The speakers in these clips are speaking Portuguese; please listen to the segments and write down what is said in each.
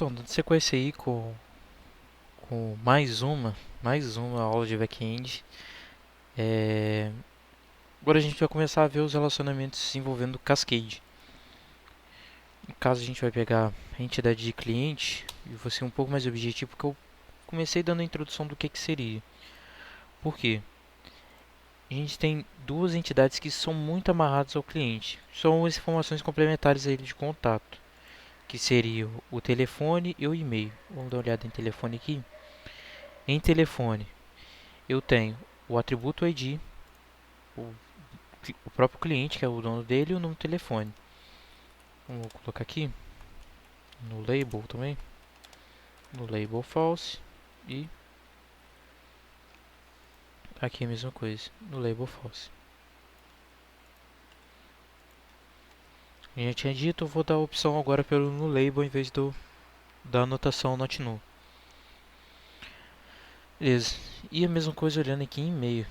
Então, dando sequência aí com mais uma aula de back-end. É, Agora a gente vai começar a ver os relacionamentos envolvendo Cascade. No caso, a gente vai pegar a entidade de cliente e vou ser um pouco mais objetivo porque eu comecei dando a introdução do que seria. Por quê? A gente tem duas entidades que são muito amarradas ao cliente. São as informações complementares a ele de contato, que seria o telefone e o e-mail. Vamos dar uma olhada em telefone aqui. Em telefone, eu tenho o atributo ID, o, o próprio cliente, que é o dono dele, e o número de telefone. Vamos colocar aqui no label também, no label false, e aqui a mesma coisa, no label false. Eu já tinha dito, eu vou dar a opção agora pelo no label em vez da anotação not null. Beleza. E a mesma coisa olhando aqui em e-mail.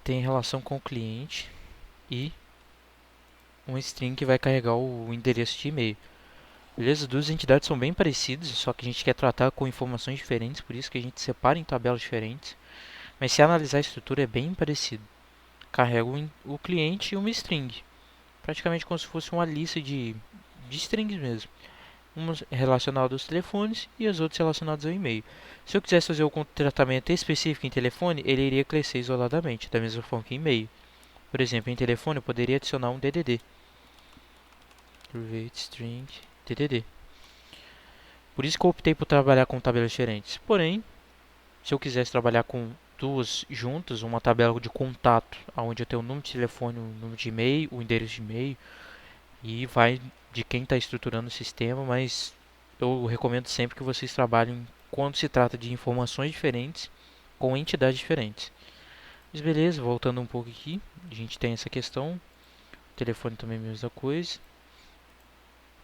Tem relação com o cliente e um string que vai carregar o endereço de e-mail. Beleza? As duas entidades são bem parecidas, só que a gente quer tratar com informações diferentes, por isso que a gente separa em tabelas diferentes. Mas se analisar a estrutura é bem parecido. Carrega o cliente e uma string, praticamente como se fosse uma lista de strings mesmo. Umas relacionadas aos telefones e as outras relacionadas ao e-mail. Se eu quisesse fazer algum tratamento específico em telefone, ele iria crescer isoladamente, da mesma forma que em e-mail. Por exemplo, em telefone eu poderia adicionar um DDD. Private string DDD. Por isso que eu optei por trabalhar com tabelas diferentes. Porém, se eu quisesse trabalhar com duas juntas, uma tabela de contato, onde eu tenho o número de telefone, o número de e-mail, o endereço de e-mail, e vai de quem está estruturando o sistema, mas eu recomendo sempre que vocês trabalhem quando se trata de informações diferentes com entidades diferentes. Mas beleza, voltando um pouco aqui, a gente tem essa questão, o telefone também é a mesma coisa.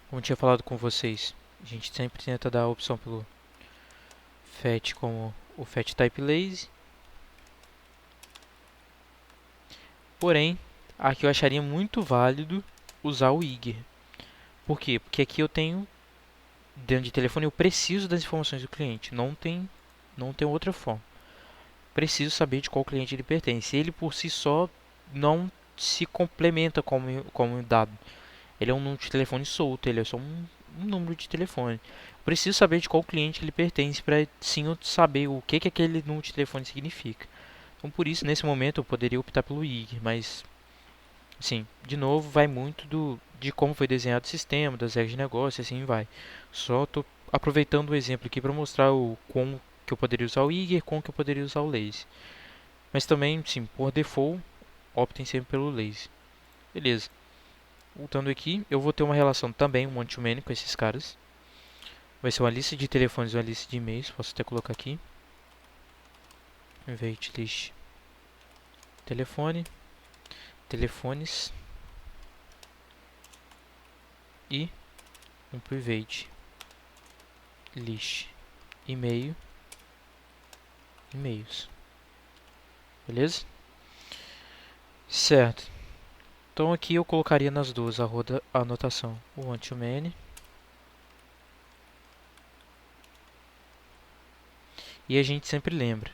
Como eu tinha falado com vocês, a gente sempre tenta dar a opção pelo fetch como o fetch type lazy. Porém, aqui eu acharia muito válido usar o Eager. Por quê? Porque aqui eu tenho, dentro de telefone, eu preciso das informações do cliente. Não tem outra forma. Preciso saber de qual cliente ele pertence. Ele por si só não se complementa como dado. Ele é um número de telefone solto, ele é só um número de telefone. Preciso saber de qual cliente ele pertence para sim eu saber o que aquele número de telefone significa. Então por isso, nesse momento, eu poderia optar pelo IG, mas sim, de novo, vai muito de como foi desenhado o sistema, das regras de negócio, assim vai. Só estou aproveitando o exemplo aqui para mostrar como que eu poderia usar o IG e como que eu poderia usar o lazy. Mas também, sim, por default, optem sempre pelo lazy. Beleza. Voltando aqui, eu vou ter uma relação também, um one-to-many com esses caras. Vai ser uma lista de telefones e uma lista de e-mails. Posso até colocar aqui. Invite list telefone, telefones e um private list e-mail, e-mails. Beleza? Certo. Então aqui eu colocaria nas duas a anotação o one-to-many. E a gente sempre lembra,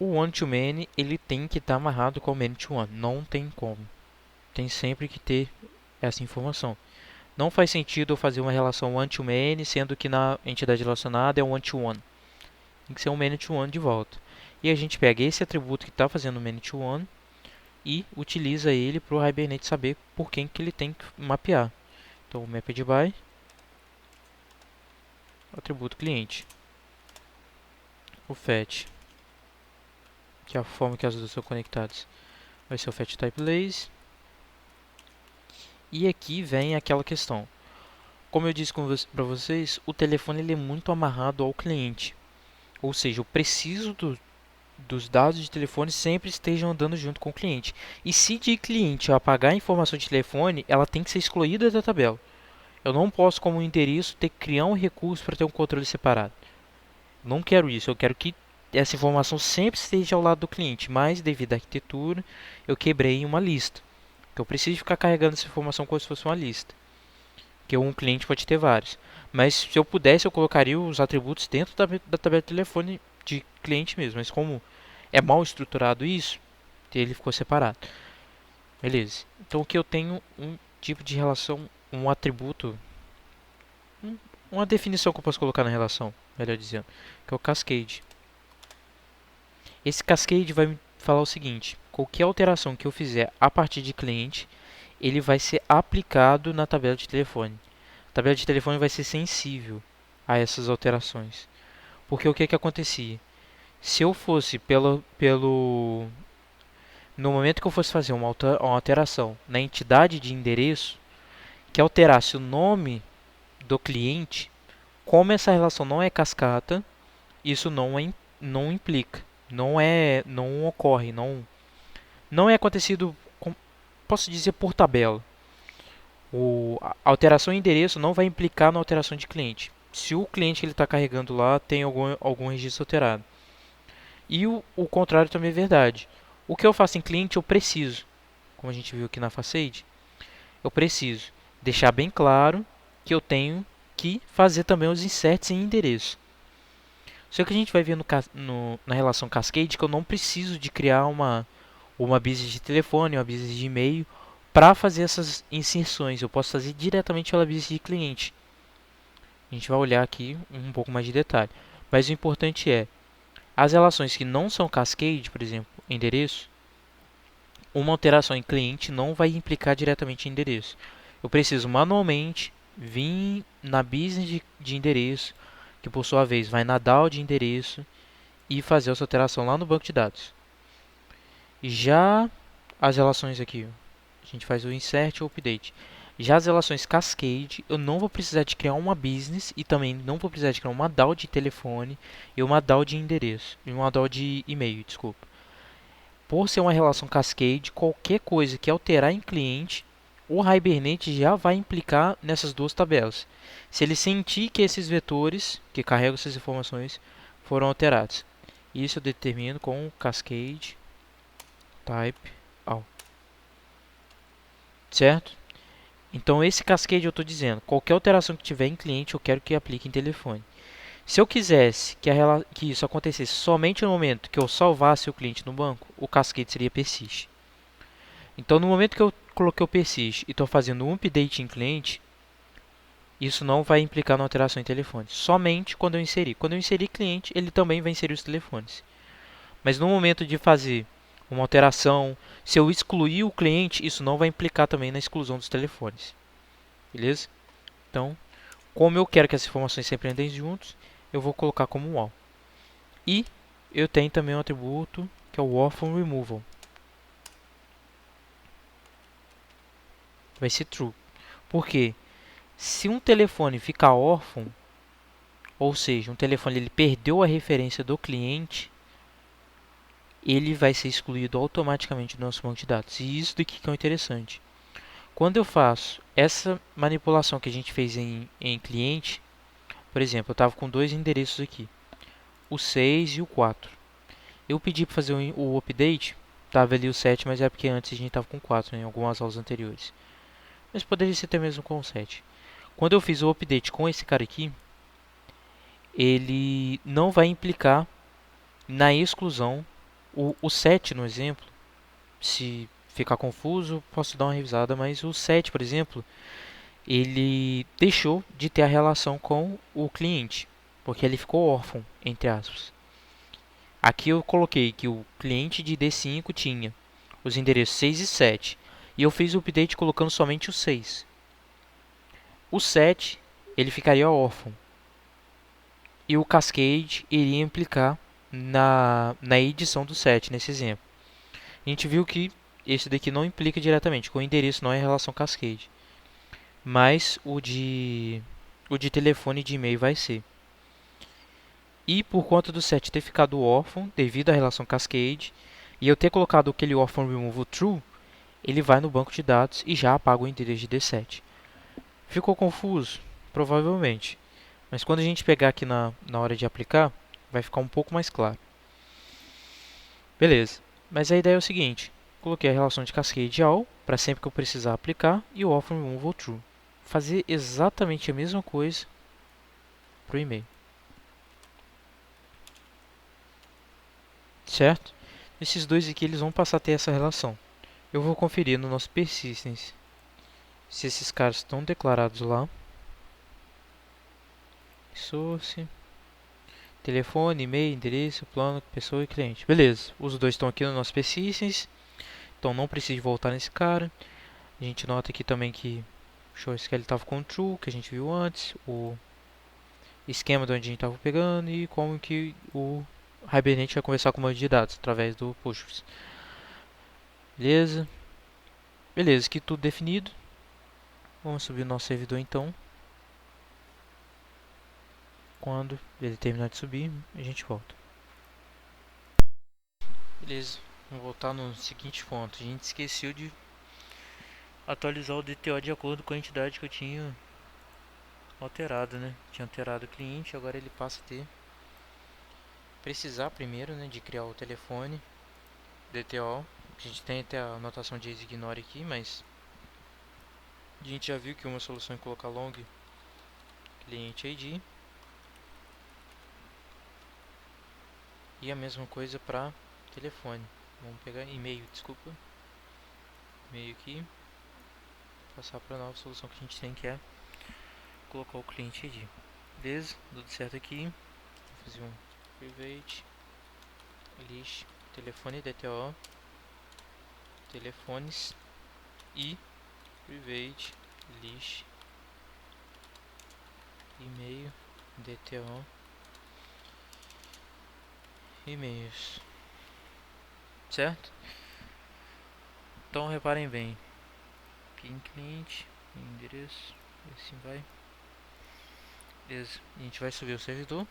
o one-to-many ele tem que estar amarrado com o many-to-one. Não tem como. Tem sempre que ter essa informação. Não faz sentido eu fazer uma relação one-to-many, sendo que na entidade relacionada é um one-to-one. Tem que ser um many-to-one de volta. E a gente pega esse atributo que está fazendo o many-to-one e utiliza ele para o Hibernate saber por quem que ele tem que mapear. Então, o mapped by, atributo cliente. O fetch, que é a forma que as duas são conectadas, vai ser o fetch type lazy. E aqui vem aquela questão. Como eu disse para vocês, o telefone ele é muito amarrado ao cliente. Ou seja, eu preciso dos dados de telefone sempre estejam andando junto com o cliente. E se de cliente eu apagar a informação de telefone, ela tem que ser excluída da tabela. Eu não posso, como endereço, ter que criar um recurso para ter um controle separado. Não quero isso, eu quero que essa informação sempre esteja ao lado do cliente, mas devido à arquitetura, eu quebrei uma lista. Que eu preciso ficar carregando essa informação como se fosse uma lista. porque um cliente pode ter vários. Mas se eu pudesse, eu colocaria os atributos dentro da tabela de telefone de cliente mesmo. Mas como é mal estruturado isso, ele ficou separado. Beleza. Então o que eu tenho um tipo de relação, um atributo, um- uma definição que eu posso colocar na relação, melhor dizendo, que é o cascade. Esse cascade vai me falar o seguinte: qualquer alteração que eu fizer a partir de cliente, ele vai ser aplicado na tabela de telefone. A tabela de telefone vai ser sensível a essas alterações. Porque o que que acontecia? Se eu fosse no momento que eu fosse fazer uma alteração na entidade de endereço, que alterasse o nome do cliente, como essa relação não é cascata, isso não implica, não ocorre, não é acontecido, posso dizer, por tabela. A alteração de endereço não vai implicar na alteração de cliente. Se o cliente que ele está carregando lá tem algum registro alterado. E o contrário também é verdade. O que eu faço em cliente eu preciso, como a gente viu aqui na Facade, eu preciso deixar bem claro que eu tenho que fazer também os inserts em endereço. Só que a gente vai ver na relação Cascade que eu não preciso de criar uma business de telefone, uma business de e-mail para fazer essas inserções. Eu posso fazer diretamente pela business de cliente. A gente vai olhar aqui um pouco mais de detalhe. Mas o importante é, as relações que não são Cascade, por exemplo, endereço, uma alteração em cliente não vai implicar diretamente em endereço. Eu preciso manualmente vir na business de endereço, que por sua vez vai na DAO de endereço e fazer essa alteração lá no banco de dados. Já as relações aqui, a gente faz o insert ou update. Já as relações cascade, eu não vou precisar de criar uma business e também não vou precisar de criar uma DAO de telefone e uma DAO de endereço, e uma DAO de e-mail, desculpa. Por ser uma relação cascade, qualquer coisa que alterar em cliente, o Hibernate já vai implicar nessas duas tabelas. Se ele sentir que esses vetores que carregam essas informações foram alterados. Isso eu determino com cascade type all. Certo? Então esse cascade eu estou dizendo, qualquer alteração que tiver em cliente eu quero que aplique em telefone. Se eu quisesse que isso acontecesse somente no momento que eu salvasse o cliente no banco, o cascade seria persist. Então no momento que eu coloquei o persist e estou fazendo um update em cliente, isso não vai implicar na alteração em telefone. Somente quando eu inserir. Quando eu inserir cliente, ele também vai inserir os telefones. Mas no momento de fazer uma alteração, se eu excluir o cliente, isso não vai implicar também na exclusão dos telefones. Beleza? Então, como eu quero que as informações sempre andem juntos, eu vou colocar como all. E eu tenho também um atributo que é o orphan removal. Vai ser true. Por quê? Se um telefone ficar órfão, ou seja, um telefone ele perdeu a referência do cliente, ele vai ser excluído automaticamente do nosso banco de dados. E isso daqui que é interessante. Quando eu faço essa manipulação que a gente fez em cliente, por exemplo, eu estava com dois endereços aqui, o 6 e o 4. Eu pedi para fazer o update, estava ali o 7, mas é porque antes a gente estava com 4 em algumas aulas anteriores. Mas poderia ser até mesmo com o 7. Quando eu fiz o update com esse cara aqui, ele não vai implicar na exclusão. O 7, no exemplo, se ficar confuso, posso dar uma revisada, mas o 7, por exemplo, ele deixou de ter a relação com o cliente, porque ele ficou órfão, entre aspas. Aqui eu coloquei que o cliente de D5 tinha os endereços 6 e 7, e eu fiz o update colocando somente o 6. O 7, ele ficaria órfão, e o Cascade iria implicar na edição do 7, nesse exemplo. A gente viu que esse daqui não implica diretamente, com o endereço não é relação Cascade. Mas o de telefone e de e-mail vai ser. E por conta do 7 ter ficado órfão, devido à relação Cascade, e eu ter colocado aquele orphan removal true, ele vai no banco de dados e já apaga o endereço de D7. Ficou confuso? Provavelmente. Mas quando a gente pegar aqui na hora de aplicar, vai ficar um pouco mais claro. Beleza. Mas a ideia é o seguinte. Coloquei a relação de cascade all, para sempre que eu precisar aplicar, e o orphan removal true. fazer exatamente a mesma coisa para o e-mail, certo? Esses dois aqui eles vão passar a ter essa relação. Eu vou conferir no nosso persistence se esses caras estão declarados lá. Source, telefone, e-mail, endereço, plano, pessoa e cliente. Beleza, os dois estão aqui no nosso persistence, então não precisa voltar nesse cara. A gente nota aqui também que o show SQL estava com true, que a gente viu antes, o esquema de onde a gente estava pegando e como que o Hibernate vai conversar com o banco de dados através do Postgres. Beleza? Beleza, aqui tudo definido. Vamos subir o nosso servidor então. Quando ele terminar de subir, a gente volta. Beleza, vamos voltar no seguinte ponto. A gente esqueceu de atualizar o DTO de acordo com a entidade que eu tinha alterado, né? Tinha alterado o cliente, agora ele passa a ter precisar primeiro, né, de criar o telefone DTO. A gente tem até a anotação de ignore aqui, mas a gente já viu que uma solução é colocar long cliente ID e a mesma coisa para telefone. Vamos pegar e-mail, desculpa, e-mail aqui, passar para a nova solução que a gente tem, que é colocar o cliente ID. Beleza, tudo certo aqui. Vou fazer um private list telefone DTO telefones e private list e-mail DTO e-mails, certo? Então reparem bem, aqui em cliente, em endereço, e assim vai. Beleza, a gente vai subir o servidor.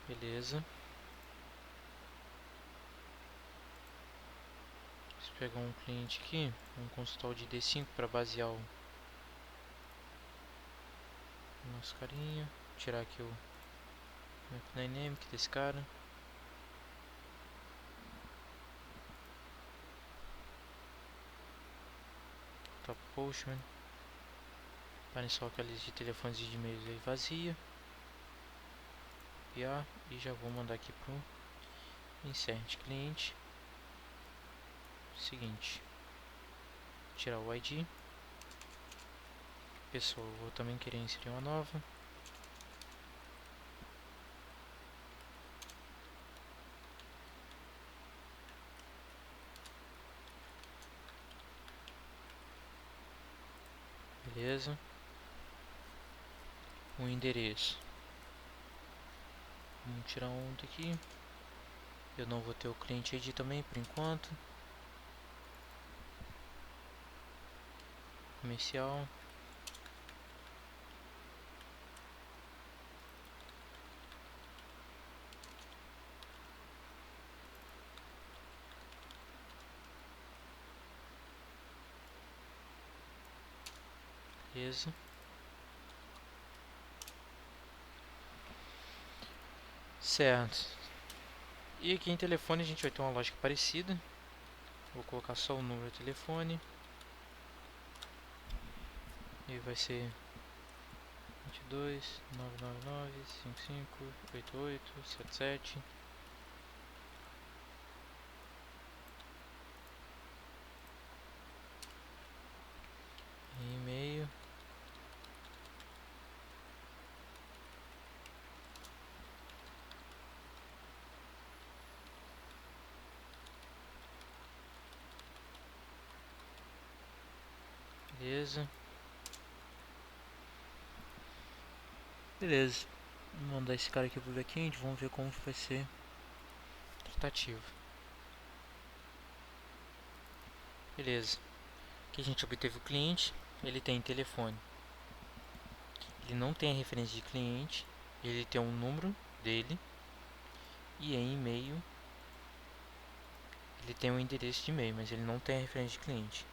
Beleza. Vou pegar um cliente aqui, vamos consultar o de D5 para basear o nosso carinha. Tirar aqui o dynamic desse cara. Top Postman. Para só aquela lista de telefones e de e-mails aí vazia. Copiar e já vou mandar aqui pro insert cliente. Seguinte, tirar o ID. Pessoa, vou também querer inserir uma nova. Beleza. O endereço. Vamos tirar um daqui. Eu não vou ter o cliente ID também por enquanto. Comercial. Beleza. Certo. E aqui em telefone a gente vai ter uma lógica parecida. Vou colocar só o número de telefone. E vai ser 22 999 55 88 77. E-mail. Beleza. Beleza. Vou mandar esse cara aqui pro backend. Vamos ver como vai ser tratativo. Beleza. Aqui a gente obteve o cliente. Ele tem telefone. Ele não tem a referência de cliente. Ele tem um número dele. E em e-mail ele tem um endereço de e-mail, mas ele não tem a referência de cliente.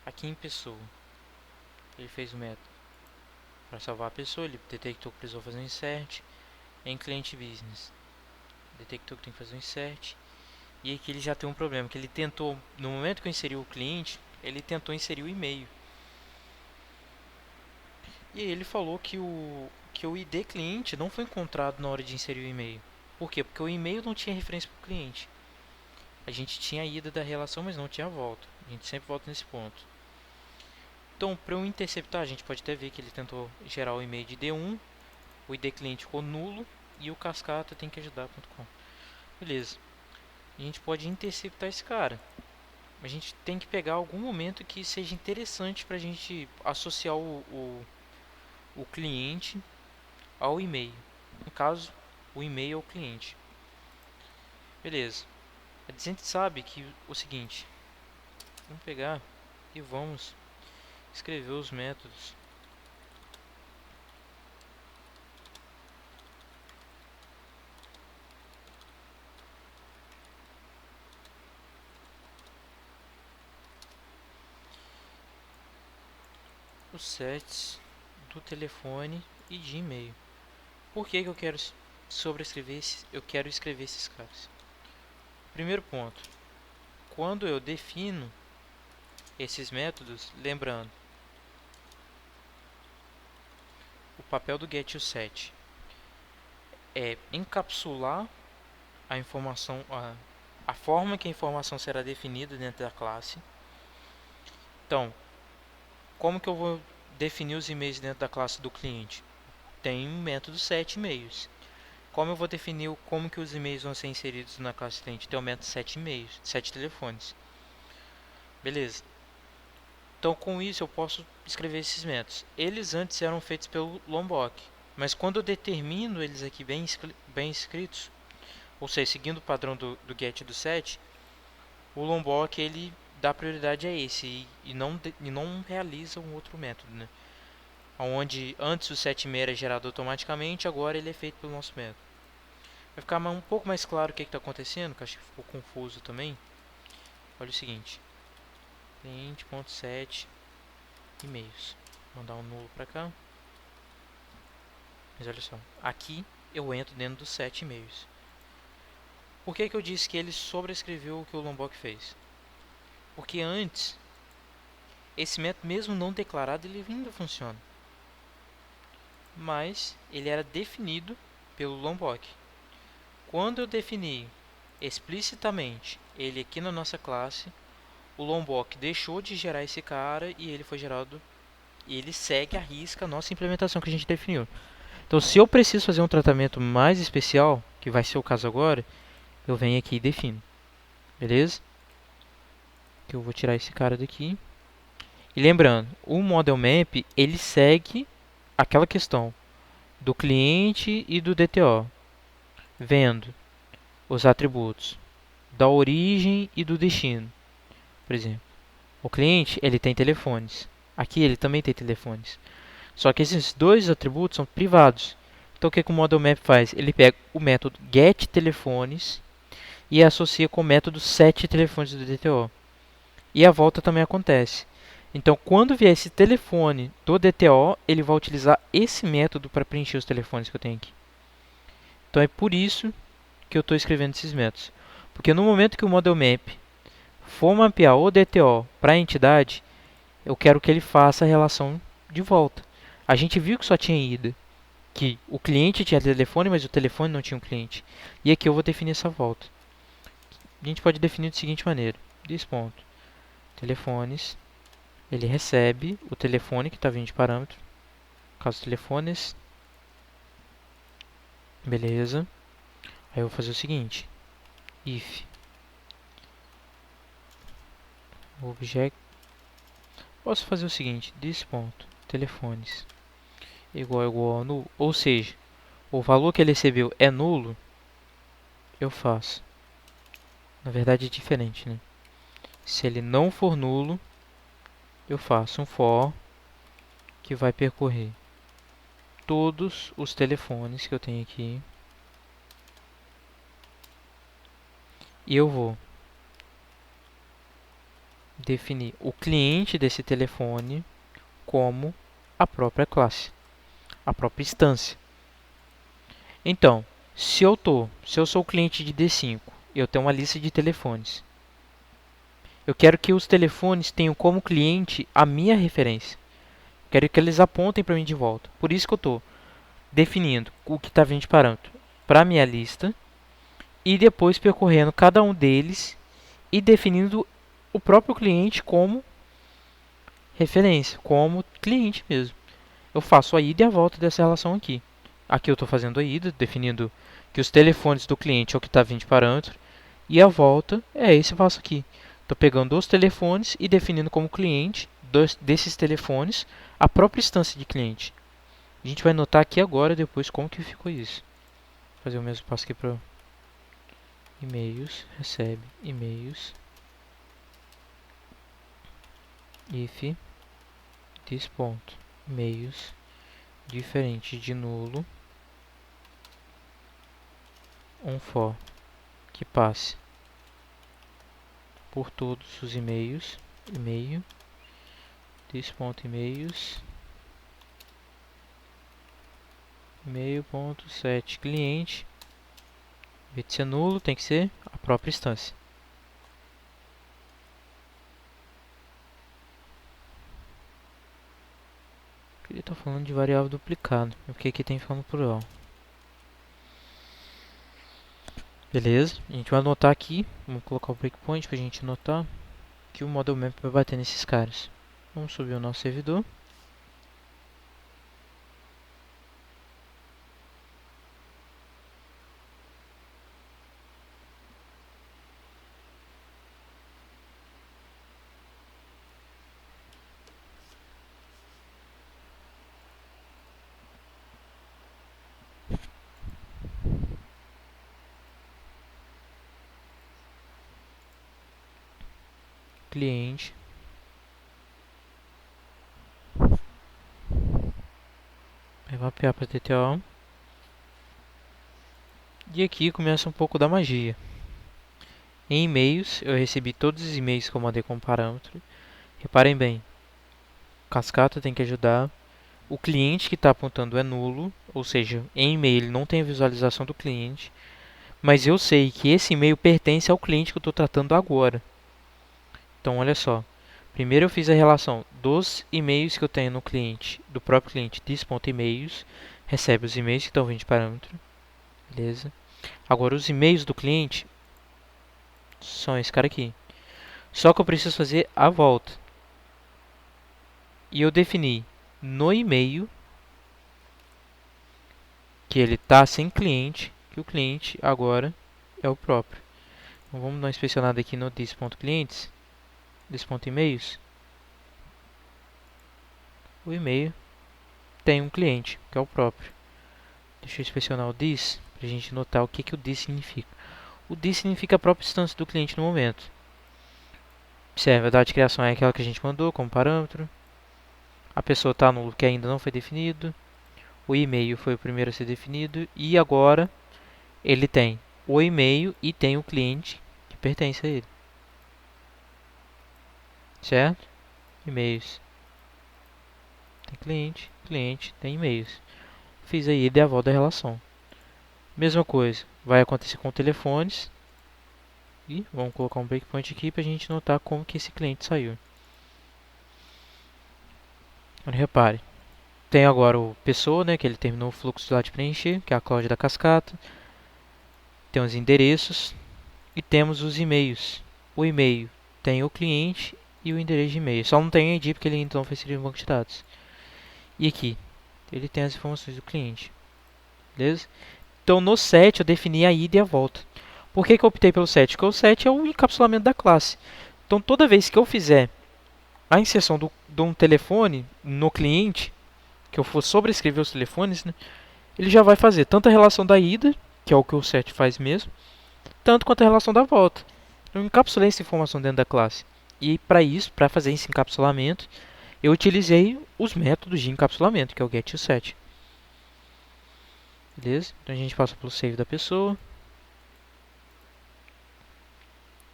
Aqui em pessoa, ele fez o método para salvar a pessoa, ele detectou que precisou fazer um insert. Em cliente business, detectou que tem que fazer um insert. E aqui ele já tem um problema, que ele tentou, no momento que eu inseri o cliente, ele tentou inserir o e-mail. E aí ele falou que o ID cliente não foi encontrado na hora de inserir o e-mail. Por quê? Porque o e-mail não tinha referência para o cliente. A gente tinha a ida da relação, mas não tinha a volta. A gente sempre volta nesse ponto. Então, para eu interceptar, a gente pode até ver que ele tentou gerar o e-mail de D1, o ID cliente ficou nulo e o cascata tem que ajudar.com. Beleza. A gente pode interceptar esse cara. A gente tem que pegar algum momento que seja interessante para a gente associar o cliente ao e-mail. No caso, o e-mail ao cliente. Beleza. A gente sabe que o seguinte. Vamos pegar e vamos escrever os métodos. Os sets do telefone e de e-mail. Por que eu quero eu quero escrever esses caras? Primeiro ponto. Quando eu defino esses métodos, lembrando, o papel do get e o set é encapsular a informação, a forma que a informação será definida dentro da classe. Então, como que eu vou definir os e-mails dentro da classe do cliente? Tem um método set e-mails. Como eu vou definir como que os e-mails vão ser inseridos na classe cliente? Tem o método set e-mails, set telefones. Beleza. Então, com isso eu posso escrever esses métodos. Eles antes eram feitos pelo Lombok, mas quando eu determino eles aqui bem escritos, ou seja, seguindo o padrão do get e do set, o Lombok ele dá prioridade a esse e não realiza um outro método, né? Onde antes o set-e-mail era gerado automaticamente, agora ele é feito pelo nosso método. Vai ficar um pouco mais claro o que está acontecendo, que acho que ficou confuso também. Olha o seguinte: cliente.set e-mails. Vou mandar um nulo para cá. Mas olha só, aqui eu entro dentro do set e-mails. Por que eu disse que ele sobrescreveu o que o Lombok fez? Porque antes, esse método mesmo não declarado, ele ainda funciona. Mas ele era definido pelo Lombok. Quando eu defini explicitamente ele aqui na nossa classe, o Lombok deixou de gerar esse cara e ele foi gerado e ele segue à risca a nossa implementação que a gente definiu. Então, se eu preciso fazer um tratamento mais especial, que vai ser o caso agora, eu venho aqui e defino. Beleza? Que eu vou tirar esse cara daqui. E lembrando, o Model Map, ele segue aquela questão do cliente e do DTO, vendo os atributos da origem e do destino. Por exemplo, o cliente ele tem telefones. Aqui ele também tem telefones. Só que esses dois atributos são privados. Então o que o Model Map faz? Ele pega o método getTelefones e associa com o método setTelefones do DTO. E a volta também acontece. Então quando vier esse telefone do DTO, ele vai utilizar esse método para preencher os telefones que eu tenho aqui. Então é por isso que eu estou escrevendo esses métodos. Porque no momento que o Model Map for mapear o DTO para a entidade, eu quero que ele faça a relação de volta. A gente viu que só tinha ida, que o cliente tinha telefone, mas o telefone não tinha um cliente. E aqui eu vou definir essa volta. A gente pode definir da seguinte maneira: this ponto, telefones, ele recebe o telefone que está vindo de parâmetro, caso telefones, beleza. Aí eu vou fazer o seguinte: if object, posso fazer o seguinte: this ponto, telefones igual a nulo, ou seja, o valor que ele recebeu é nulo, eu faço. Na verdade é diferente, né? Se ele não for nulo, eu faço um for que vai percorrer todos os telefones que eu tenho aqui. E eu vou definir o cliente desse telefone como a própria classe, a própria instância. Então, se eu sou o cliente de D5, eu tenho uma lista de telefones. Eu quero que os telefones tenham como cliente a minha referência. Quero que eles apontem para mim de volta. Por isso que eu estou definindo o que está vindo de parâmetro para a minha lista e depois percorrendo cada um deles e definindo o próprio cliente como referência, como cliente mesmo. Eu faço a ida e a volta dessa relação aqui. Aqui eu estou fazendo a ida, definindo que os telefones do cliente é o que está vindo de parâmetro, e a volta é esse passo aqui. Estou pegando os telefones e definindo como cliente desses telefones a própria instância de cliente. A gente vai notar aqui agora, depois, como que ficou isso. Vou fazer o mesmo passo aqui para e-mails, recebe e-mails, if this ponto, e-mails, diferente de nulo, um for que passe por todos os e-mails, e-mail, this ponto e-mails, e-mail.set cliente, em vez de ser nulo, tem que ser a própria instância. Ele está falando de variável duplicada, porque aqui tem falando plural. Beleza, a gente vai anotar aqui, vamos colocar o breakpoint para a gente notar que o model map vai bater nesses caras. Vamos subir o nosso servidor. Cliente. Vai mapear para TTO. E aqui começa um pouco da magia. Em e-mails, eu recebi todos os e-mails que eu mandei como parâmetro. Reparem bem, cascata tem que ajudar. O cliente que está apontando é nulo, ou seja, em e-mail ele não tem a visualização do cliente. Mas eu sei que esse e-mail pertence ao cliente que eu estou tratando agora. Então, olha só. Primeiro eu fiz a relação dos e-mails que eu tenho no cliente, do próprio cliente, this.emails, recebe os e-mails que estão vindo de parâmetro. Beleza? Agora, os e-mails do cliente são esse cara aqui. Só que eu preciso fazer a volta. E eu defini no e-mail que ele está sem cliente, que o cliente agora é o próprio. Então, vamos dar uma inspecionada aqui no this.clientes, this.emails. O e-mail tem um cliente, que é o próprio. Deixa eu inspecionar o this, para a gente notar o que o this significa. O this significa a própria instância do cliente no momento. Observe, a data de criação é aquela que a gente mandou como parâmetro. A pessoa está no que ainda não foi definido. O e-mail foi o primeiro a ser definido. E agora ele tem o e-mail e tem o cliente que pertence a ele. Certo? E-mails. Tem cliente, cliente, tem e-mails. Fiz aí a volta da relação. Mesma coisa, vai acontecer com telefones. E vamos colocar um breakpoint aqui para a gente notar como que esse cliente saiu. Agora, repare, tem agora o pessoa, né, que ele terminou o fluxo lá de preencher, que é a clause da cascata. Tem os endereços e temos os e-mails. O e-mail tem o cliente e o endereço de e-mail. Só não tem ID porque ele ainda não foi inserido no banco de dados. E aqui, ele tem as informações do cliente. Beleza? Então no set eu defini a ida e a volta. Por que eu optei pelo set? Porque o set é o encapsulamento da classe. Então toda vez que eu fizer a inserção de um telefone no cliente, que eu for sobrescrever os telefones, né, ele já vai fazer tanto a relação da ida, que é o que o set faz mesmo, tanto quanto a relação da volta. Eu encapsulei essa informação dentro da classe. E para isso, para fazer esse encapsulamento, eu utilizei os métodos de encapsulamento, que é o get e o set. Beleza? Então a gente passa pelo save da pessoa.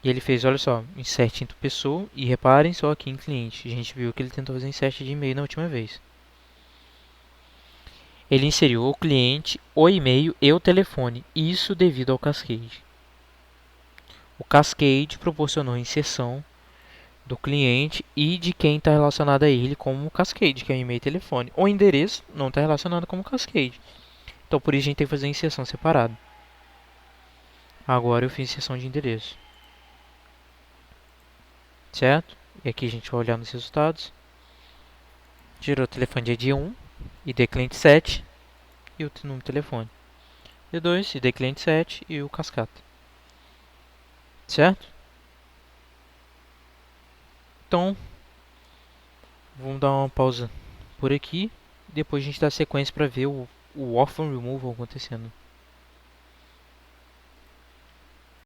E ele fez, olha só, insert into pessoa. E reparem só aqui em cliente. A gente viu que ele tentou fazer insert de e-mail na última vez. Ele inseriu o cliente, o e-mail e o telefone. Isso devido ao Cascade. O Cascade proporcionou a inserção do cliente e de quem está relacionado a ele como Cascade, que é o e-mail e telefone. O endereço não está relacionado como Cascade. Então por isso a gente tem que fazer a inserção separada. Agora eu fiz inserção de endereço. Certo? E aqui a gente vai olhar nos resultados. Gerou o telefone de ID 1, ID cliente 7 e o número de telefone. D2, ID cliente 7 e o cascata. Certo? Então, vamos dar uma pausa por aqui. Depois a gente dá sequência para ver o orphan removal acontecendo.